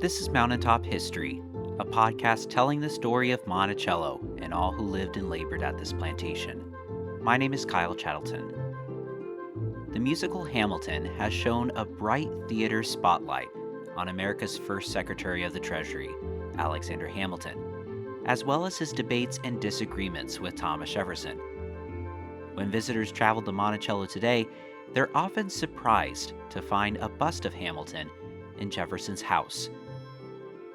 This is Mountaintop History, a podcast telling the story of Monticello and all who lived and labored at this plantation. My name is Kyle Chattleton. The musical Hamilton has shone a bright theater spotlight on America's first Secretary of the Treasury, Alexander Hamilton, as well as his debates and disagreements with Thomas Jefferson. When visitors travel to Monticello today, they're often surprised to find a bust of Hamilton in Jefferson's house.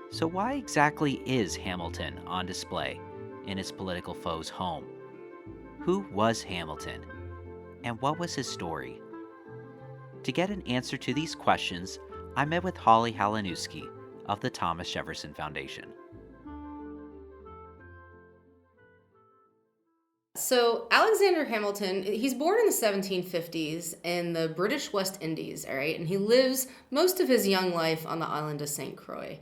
So why exactly is Hamilton on display in his political foe's home? Who was Hamilton? And what was his story? To get an answer to these questions, I met with Holly Haliniewski of the Thomas Jefferson Foundation. So Alexander Hamilton, he's born in the 1750s in the British West Indies, all right? And he lives most of his young life on the island of St. Croix.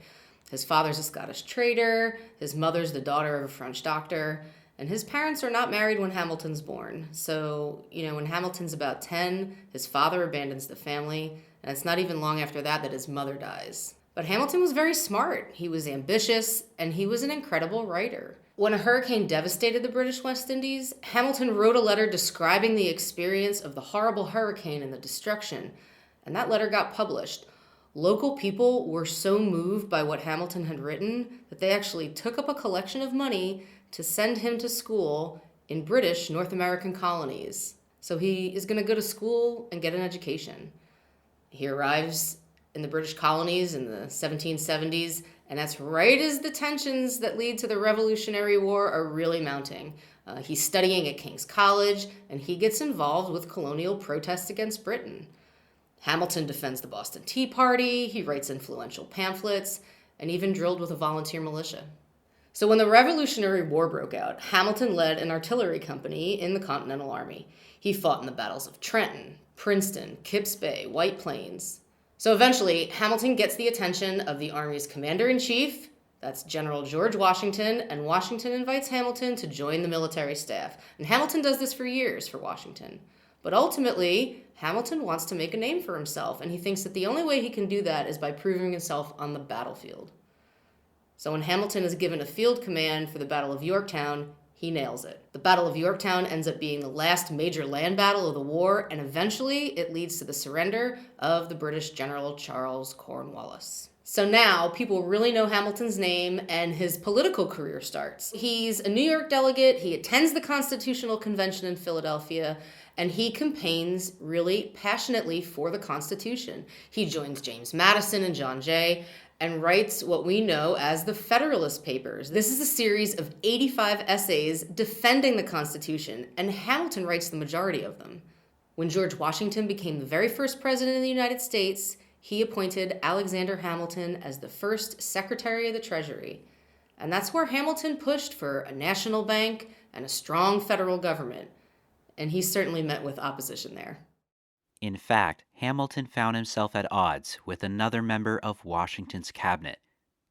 His father's a Scottish trader, his mother's the daughter of a French doctor, and his parents are not married when Hamilton's born. So, when Hamilton's about 10, his father abandons the family, and it's not even long after that his mother dies. But Hamilton was very smart, he was ambitious, and he was an incredible writer. When a hurricane devastated the British West Indies, Hamilton wrote a letter describing the experience of the horrible hurricane and the destruction, and that letter got published. Local people were so moved by what Hamilton had written that they actually took up a collection of money to send him to school in British North American colonies. So he is going to go to school and get an education. He arrives in the British colonies in the 1770s, and that's right as the tensions that lead to the Revolutionary War are really mounting. He's studying at King's College, and he gets involved with colonial protests against Britain. Hamilton defends the Boston Tea Party, he writes influential pamphlets, and even drilled with a volunteer militia. So when the Revolutionary War broke out, Hamilton led an artillery company in the Continental Army. He fought in the battles of Trenton, Princeton, Kipps Bay, White Plains. So eventually, Hamilton gets the attention of the Army's commander-in-chief, that's General George Washington, and Washington invites Hamilton to join the military staff. And Hamilton does this for years for Washington. But ultimately, Hamilton wants to make a name for himself, and he thinks that the only way he can do that is by proving himself on the battlefield. So when Hamilton is given a field command for the Battle of Yorktown, he nails it. The Battle of Yorktown ends up being the last major land battle of the war, and eventually it leads to the surrender of the British General Charles Cornwallis. So now people really know Hamilton's name, and his political career starts. He's a New York delegate, he attends the Constitutional Convention in Philadelphia, and he campaigns really passionately for the Constitution. He joins James Madison and John Jay and writes what we know as the Federalist Papers. This is a series of 85 essays defending the Constitution, and Hamilton writes the majority of them. When George Washington became the very first president of the United States, he appointed Alexander Hamilton as the first Secretary of the Treasury. And that's where Hamilton pushed for a national bank and a strong federal government. And he certainly met with opposition there. In fact, Hamilton found himself at odds with another member of Washington's cabinet,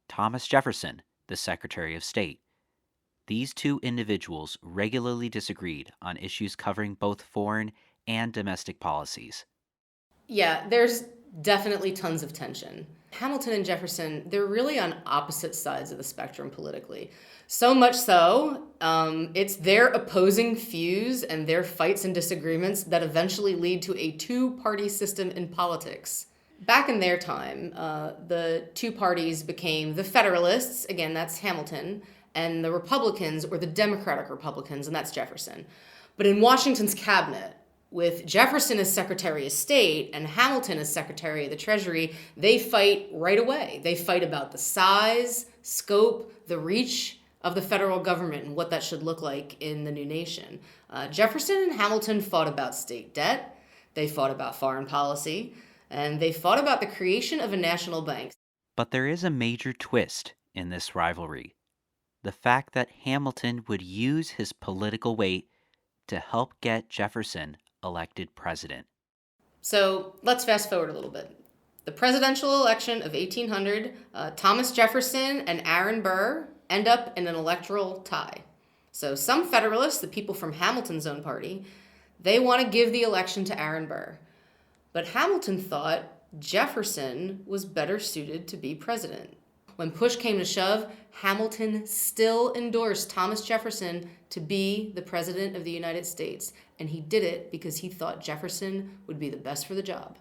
Thomas Jefferson, the Secretary of State. These two individuals regularly disagreed on issues covering both foreign and domestic policies. Yeah, there's definitely tons of tension. Hamilton and Jefferson, they're really on opposite sides of the spectrum politically. So much so, it's their opposing views and their fights and disagreements that eventually lead to a two-party system in politics. Back in their time, the two parties became the Federalists, again, that's Hamilton, and the Republicans, or the Democratic Republicans, and that's Jefferson. But in Washington's cabinet, with Jefferson as Secretary of State and Hamilton as Secretary of the Treasury, they fight right away. They fight about the size, scope, the reach of the federal government and what that should look like in the new nation. Jefferson and Hamilton fought about state debt, they fought about foreign policy, and they fought about the creation of a national bank. But there is a major twist in this rivalry. The fact that Hamilton would use his political weight to help get Jefferson elected president. So let's fast forward a little bit. The presidential election of 1800, Thomas Jefferson and Aaron Burr end up in an electoral tie. So some Federalists, the people from Hamilton's own party, they want to give the election to Aaron Burr. But Hamilton thought Jefferson was better suited to be president. When push came to shove, Hamilton still endorsed Thomas Jefferson to be the President of the United States, and he did it because he thought Jefferson would be the best for the job.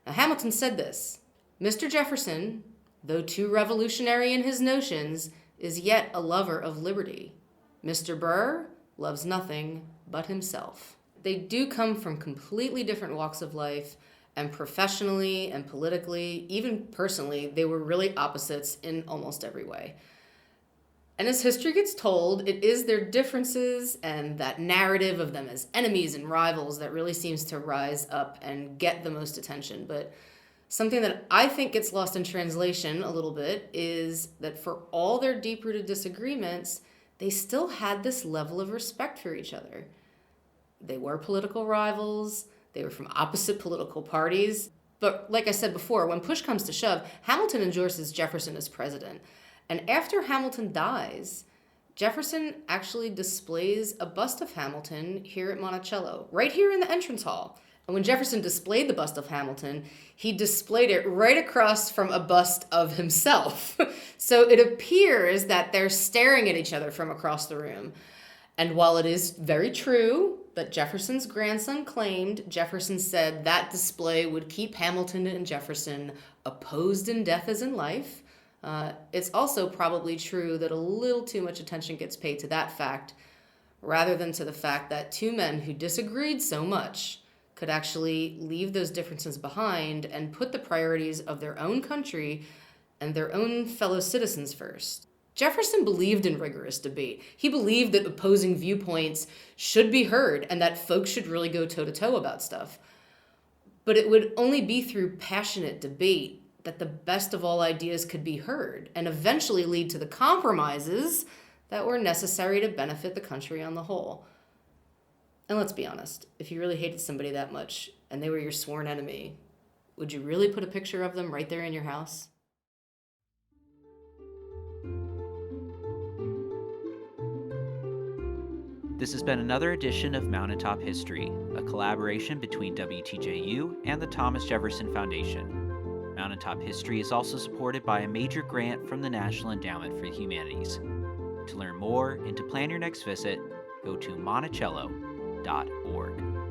Now, Hamilton said this: "Mr. Jefferson, though too revolutionary in his notions, is yet a lover of liberty. Mr. Burr loves nothing but himself." They do come from completely different walks of life, and professionally and politically, even personally, they were really opposites in almost every way. And as history gets told, it is their differences and that narrative of them as enemies and rivals that really seems to rise up and get the most attention. But something that I think gets lost in translation a little bit is that for all their deep-rooted disagreements, they still had this level of respect for each other. They were political rivals. They were from opposite political parties. But like I said before, when push comes to shove, Hamilton endorses Jefferson as president. And after Hamilton dies, Jefferson actually displays a bust of Hamilton here at Monticello, right here in the entrance hall. And when Jefferson displayed the bust of Hamilton, he displayed it right across from a bust of himself. So it appears that they're staring at each other from across the room. And while it is very true that Jefferson's grandson claimed, Jefferson said that display would keep Hamilton and Jefferson opposed in death as in life, it's also probably true that a little too much attention gets paid to that fact rather than to the fact that two men who disagreed so much could actually leave those differences behind and put the priorities of their own country and their own fellow citizens first. Jefferson believed in rigorous debate. He believed that opposing viewpoints should be heard and that folks should really go toe-to-toe about stuff. But it would only be through passionate debate that the best of all ideas could be heard and eventually lead to the compromises that were necessary to benefit the country on the whole. And let's be honest, if you really hated somebody that much and they were your sworn enemy, would you really put a picture of them right there in your house? This has been another edition of Mountaintop History, a collaboration between WTJU and the Thomas Jefferson Foundation. Mountaintop History is also supported by a major grant from the National Endowment for the Humanities. To learn more and to plan your next visit, go to monticello.org.